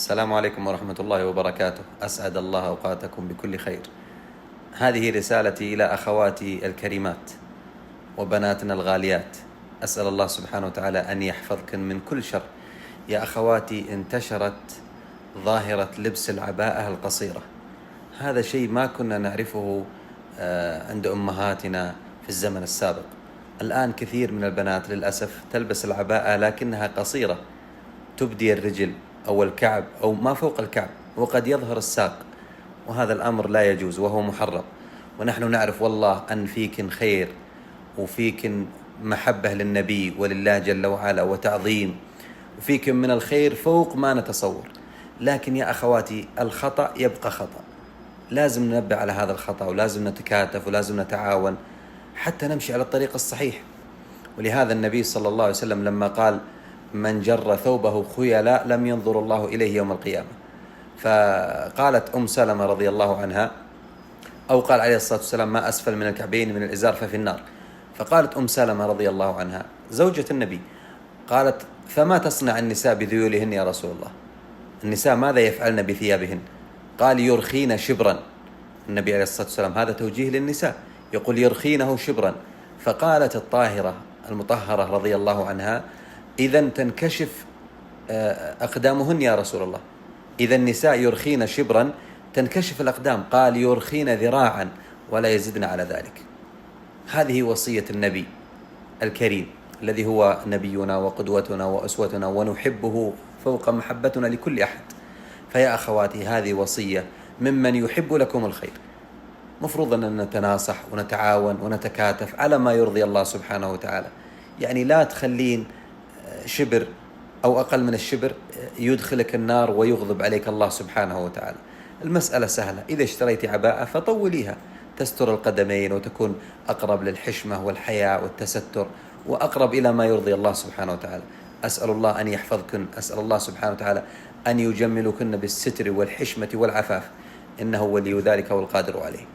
السلام عليكم ورحمة الله وبركاته. أسعد الله أوقاتكم بكل خير. هذه رسالتي إلى أخواتي الكريمات وبناتنا الغاليات. أسأل الله سبحانه وتعالى أن يحفظكن من كل شر. يا أخواتي، انتشرت ظاهرة لبس العباءة القصيرة. هذا شيء ما كنا نعرفه عند أمهاتنا في الزمن السابق. الآن كثير من البنات للأسف تلبس العباءة لكنها قصيرة، تبدي الرجل أو الكعب أو ما فوق الكعب، وقد يظهر الساق، وهذا الأمر لا يجوز وهو محرم. ونحن نعرف والله أن فيكن خير وفيكن محبة للنبي ولله جل وعلا وتعظيم، وفيكن من الخير فوق ما نتصور. لكن يا أخواتي، الخطأ يبقى خطأ، لازم ننبه على هذا الخطأ، ولازم نتكاتف، ولازم نتعاون حتى نمشي على الطريق الصحيح. ولهذا النبي صلى الله عليه وسلم لما قال: من جر ثوبه خيلاء لم ينظر الله إليه يوم القيامة. فقالت أم سلمة رضي الله عنها، أو قال عليه الصلاة والسلام: ما أسفل من الكعبين من الإزار ففي النار. فقالت أم سلمة رضي الله عنها زوجة النبي، قالت: فما تصنع النساء بذيولهن يا رسول الله؟ النساء ماذا يفعلن بثيابهن؟ قال: يرخين شبرا. النبي عليه الصلاة والسلام هذا توجيه للنساء، يقول يرخينه شبرا. فقالت الطاهرة المطهرة رضي الله عنها: إذن تنكشف أقدامهن يا رسول الله. إذا النساء يرخين شبرا تنكشف الأقدام. قال: يرخين ذراعا ولا يزدن على ذلك. هذه وصية النبي الكريم الذي هو نبينا وقدوتنا وأسوتنا ونحبه فوق محبتنا لكل أحد. فيا أخواتي، هذه وصية ممن يحب لكم الخير. مفروض أن نتناصح ونتعاون ونتكاتف على ما يرضي الله سبحانه وتعالى. يعني لا تخلين شبر أو أقل من الشبر يدخلك النار ويغضب عليك الله سبحانه وتعالى. المسألة سهلة، إذا اشتريت عباءة فطوليها تستر القدمين وتكون أقرب للحشمة والحياء والتستر، وأقرب إلى ما يرضي الله سبحانه وتعالى. أسأل الله أن يحفظكن، أسأل الله سبحانه وتعالى أن يجملكن بالستر والحشمة والعفاف، إنه ولي ذلك والقادر عليه.